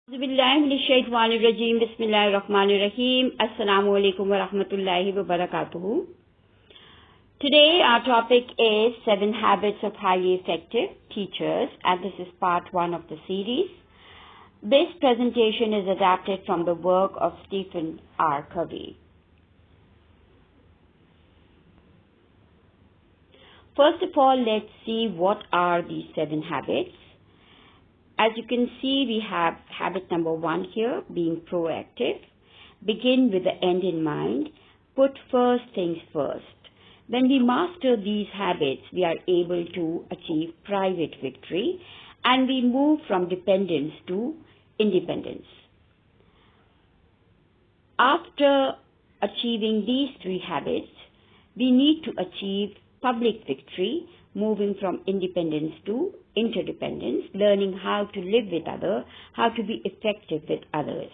Bismillahirrahmanirrahim. Bismillahirrahmanirrahim. Assalamu alaikum wa rahmatullahi wa barakatuhu. Today our topic is 7 Habits of Highly Effective Teachers, and this is part 1 of the series. This presentation is adapted from the work of Stephen R. Covey. First of all, let's see what are these 7 habits. As you can see, we have habit number 1 here, being proactive. Begin with the end in mind. Put first things first. When we master these habits, we are able to achieve private victory, and we move from dependence to independence. After achieving these 3 habits, we need to achieve public victory, moving from independence to interdependence, learning how to live with others, how to be effective with others.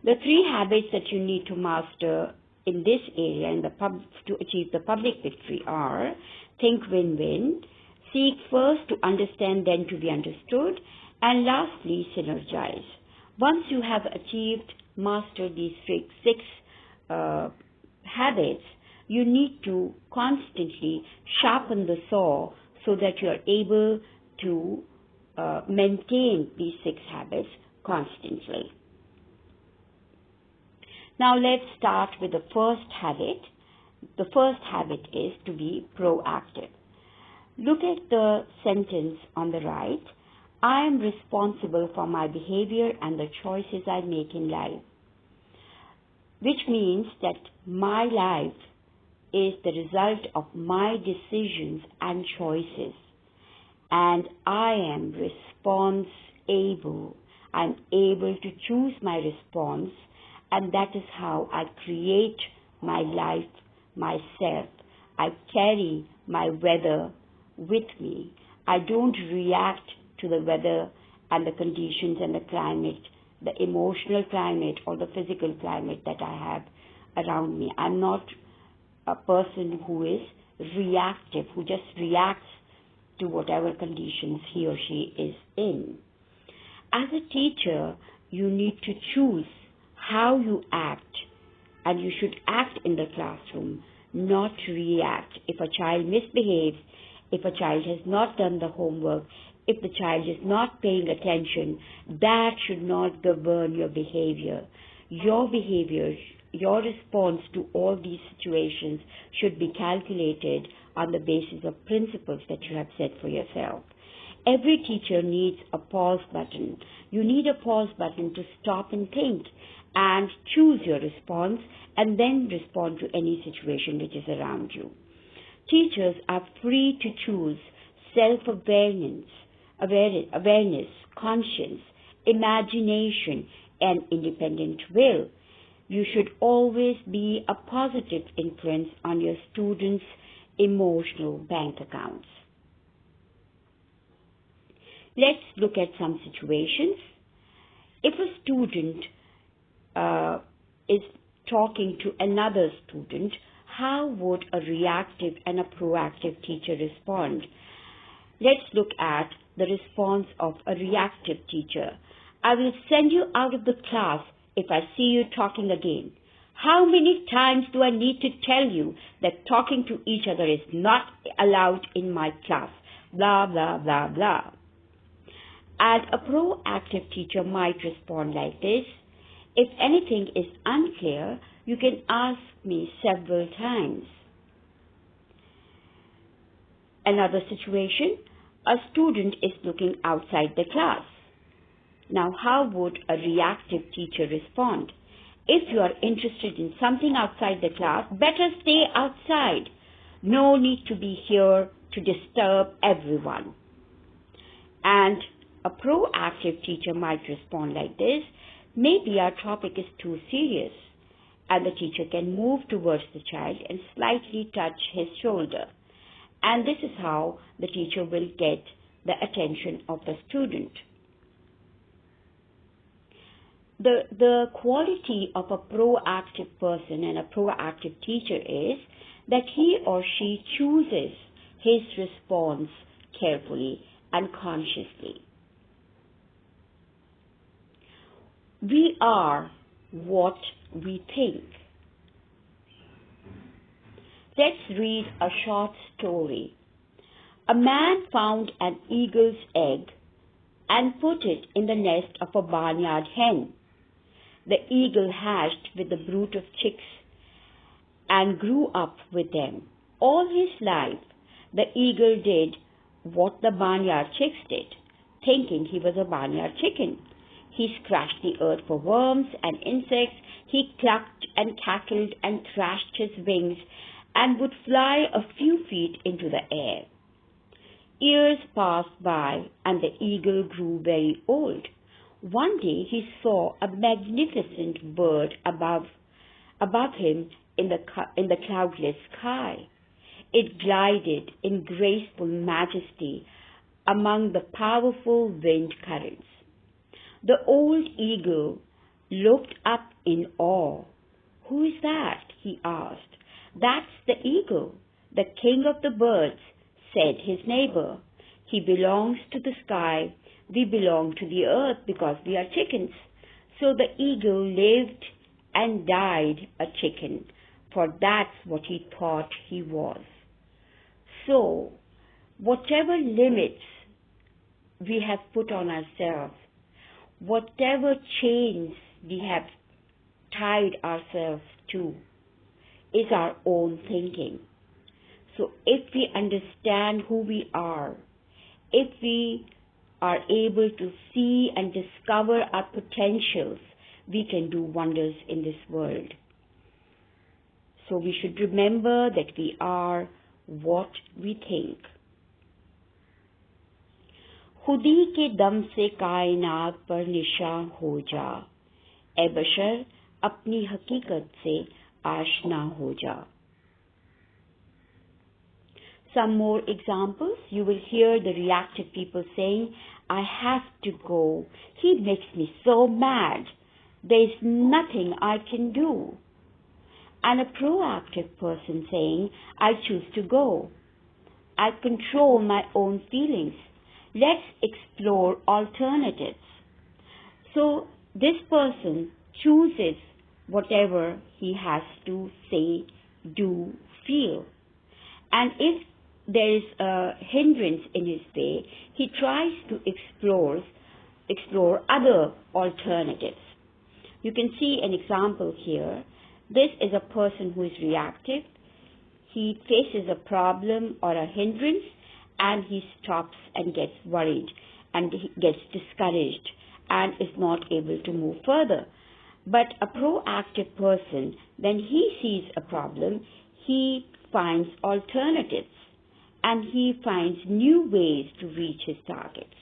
The 3 habits that you need to master in this area to achieve the public victory are: think win-win, seek first to understand, then to be understood, and lastly, synergize. Once you have mastered these 6 habits, you need to constantly sharpen the saw so that you are able to maintain these 6 habits constantly. Now let's start with the first habit. The first habit is to be proactive. Look at the sentence on the right. I am responsible for my behavior and the choices I make in life, which means that my life is the result of my decisions and choices, and I am responsible. I'm able to choose my response, and that is how I create my life myself. I carry my weather with me. I don't react to the weather and the conditions and the climate, the emotional climate or the physical climate that I have around me. I'm not a person who is reactive, who just reacts to whatever conditions he or she is in. As a teacher, you need to choose how you act, and you should act in the classroom, not react. If a child misbehaves, if a child has not done the homework, if the child is not paying attention, that should not govern your behavior. Your behavior, your response to all these situations should be calculated on the basis of principles that you have set for yourself. Every teacher needs a pause button. You need a pause button to stop and think and choose your response, and then respond to any situation which is around you. Teachers are free to choose self-awareness, conscience, imagination, and independent will. You should always be a positive influence on your students' emotional bank accounts. Let's look at some situations. If a student is talking to another student, how would a reactive and a proactive teacher respond? Let's look at the response of a reactive teacher. I will send you out of the class if I see you talking again. How many times do I need to tell you that talking to each other is not allowed in my class? Blah, blah, blah, blah. And a proactive teacher might respond like this: if anything is unclear, you can ask me several times. Another situation, a student is looking outside the class. Now, how would a reactive teacher respond? If you are interested in something outside the class, better stay outside. No need to be here to disturb everyone. And a proactive teacher might respond like this: maybe our topic is too serious. And the teacher can move towards the child and slightly touch his shoulder. And this is how the teacher will get the attention of the student. The quality of a proactive person and a proactive teacher is that he or she chooses his response carefully and consciously. We are what we think. Let's read a short story. A man found an eagle's egg and put it in the nest of a barnyard hen. The eagle hatched with a brood of chicks and grew up with them. All his life, the eagle did what the barnyard chicks did, thinking he was a barnyard chicken. He scratched the earth for worms and insects. He clucked and cackled and thrashed his wings and would fly a few feet into the air. Years passed by and the eagle grew very old. One day he saw a magnificent bird above him in the cloudless sky. It glided in graceful majesty among the powerful wind currents. The old eagle looked up in awe. "Who is that?" he asked. "That's the eagle, the king of the birds," said his neighbor. "He belongs to the sky. We belong to the earth because we are chickens." So the eagle lived and died a chicken, for that's what he thought he was. So, whatever limits we have put on ourselves, whatever chains we have tied ourselves to, is our own thinking. So if we understand who we are, if we are able to see and discover our potentials, we can do wonders in this world. So we should remember that we are what we think. खुदी के दम से कायनात पर निशान हो जा, ए बशर अपनी हकीकत से आशना हो जा. Some more examples. You will hear the reactive people saying, "I have to go. He makes me so mad. There's nothing I can do." And a proactive person saying, "I choose to go. I control my own feelings. Let's explore alternatives." So this person chooses whatever he has to say, do, feel. And if there is a hindrance in his way, he tries to explore other alternatives. You can see an example here. This is a person who is reactive. He faces a problem or a hindrance and he stops and gets worried and he gets discouraged and is not able to move further. But a proactive person, when he sees a problem, he finds alternatives and he finds new ways to reach his targets.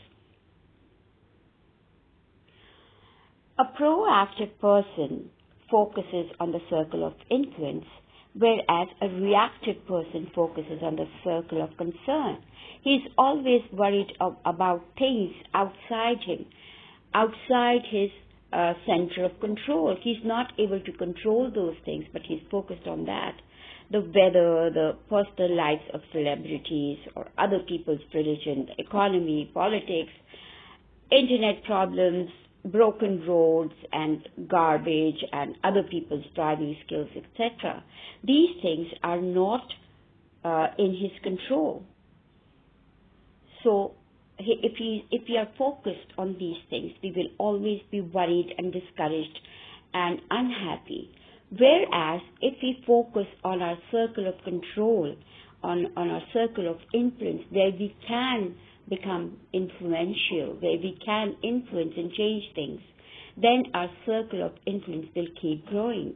A proactive person focuses on the circle of influence, whereas a reactive person focuses on the circle of concern. He's always worried about things outside him, outside his center of control. He's not able to control those things, but he's focused on that. The weather, the personal lives of celebrities or other people's religion, the economy, politics, internet problems, broken roads and garbage and other people's driving skills, etc. These things are not in his control. So if we are focused on these things, we will always be worried and discouraged and unhappy. Whereas if we focus on our circle of control, on our circle of influence, where we can become influential, where we can influence and change things, then our circle of influence will keep growing.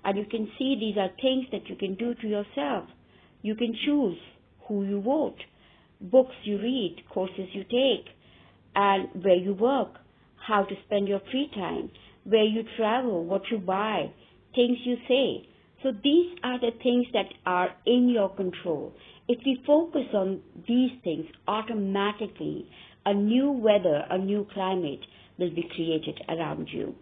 And you can see these are things that you can do to yourself. You can choose who you vote, books you read, courses you take, and where you work, how to spend your free time, where you travel, what you buy, things you say. So these are the things that are in your control. If we focus on these things, automatically a new weather, a new climate will be created around you.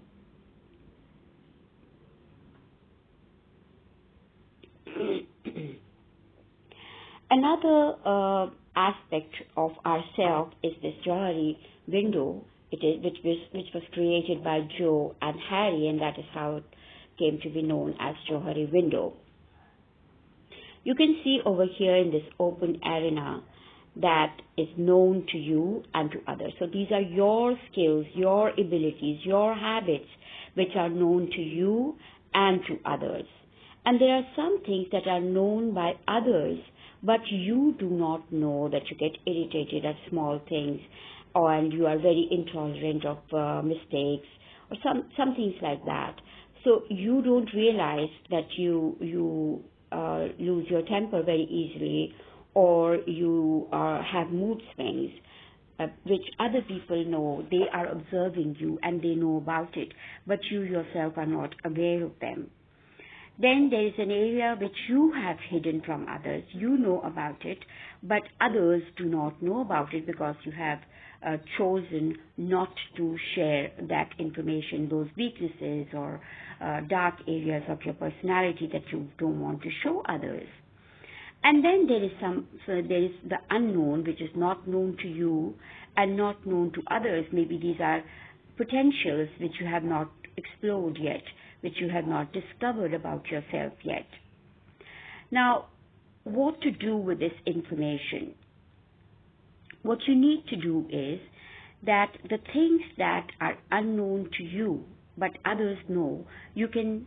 Another aspect of ourself is this Johari window, which was created by Joe and Harry, and that is how it came to be known as Johari Window. You can see over here in this open arena that is known to you and to others. So these are your skills, your abilities, your habits which are known to you and to others. And there are some things that are known by others, but you do not know, that you get irritated at small things, and you are very intolerant of mistakes, or some things like that. So you don't realize that you lose your temper very easily, or you have mood swings, which other people know. They are observing you and they know about it, but you yourself are not aware of them. Then there is an area which you have hidden from others. You know about it, but others do not know about it because you have chosen not to share that information, those weaknesses or dark areas of your personality that you don't want to show others. And then there is the unknown, which is not known to you and not known to others. Maybe these are potentials which you have not explored yet, which you have not discovered about yourself yet. Now, what to do with this information? What you need to do is that the things that are unknown to you but others know, you can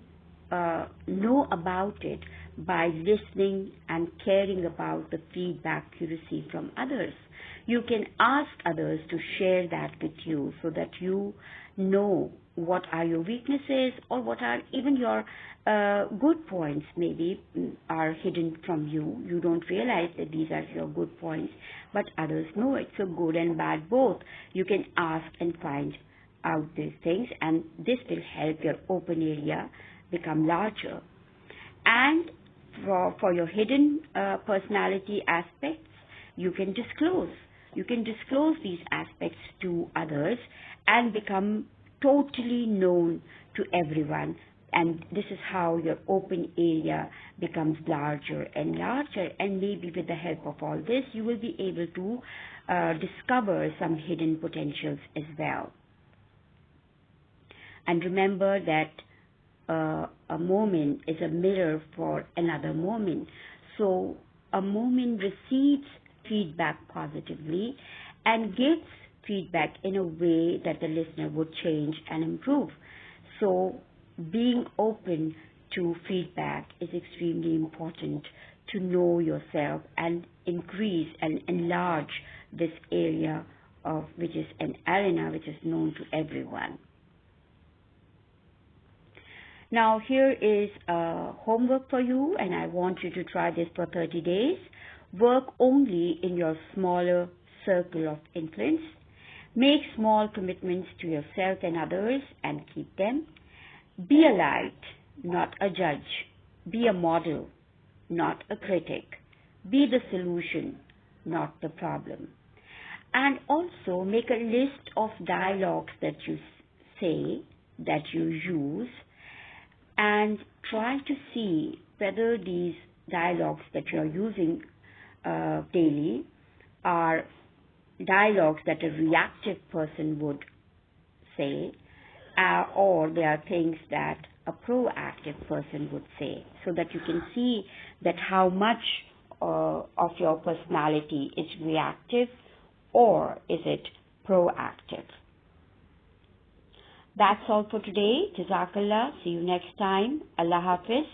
know about it by listening and caring about the feedback you receive from others. You can ask others to share that with you so that you know what are your weaknesses, or what are even your good points maybe are hidden from you. You don't realize that these are your good points, but others know it. So good and bad both. You can ask and find out these things, and this will help your open area become larger. And for your hidden personality aspects, you can disclose. You can disclose these aspects to others and become totally known to everyone. And this is how your open area becomes larger and larger. And maybe with the help of all this, you will be able to discover some hidden potentials as well. And remember that a moment is a mirror for another moment. So a moment receives feedback positively and gives feedback in a way that the listener would change and improve. So being open to feedback is extremely important to know yourself and increase and enlarge this area of which is an arena which is known to everyone. Now here is homework for you, and I want you to try this for 30 days. Work only in your smaller circle of influence. Make small commitments to yourself and others and keep them. Be a light, not a judge. Be a model, not a critic. Be the solution, not the problem. And also make a list of dialogues that you say, that you use, and try to see whether these dialogues that you are using daily are dialogues that a reactive person would say, or they are things that a proactive person would say, so that you can see that how much of your personality is reactive or is it proactive. That's all for today. Jazakallah. See you next time. Allah Hafiz.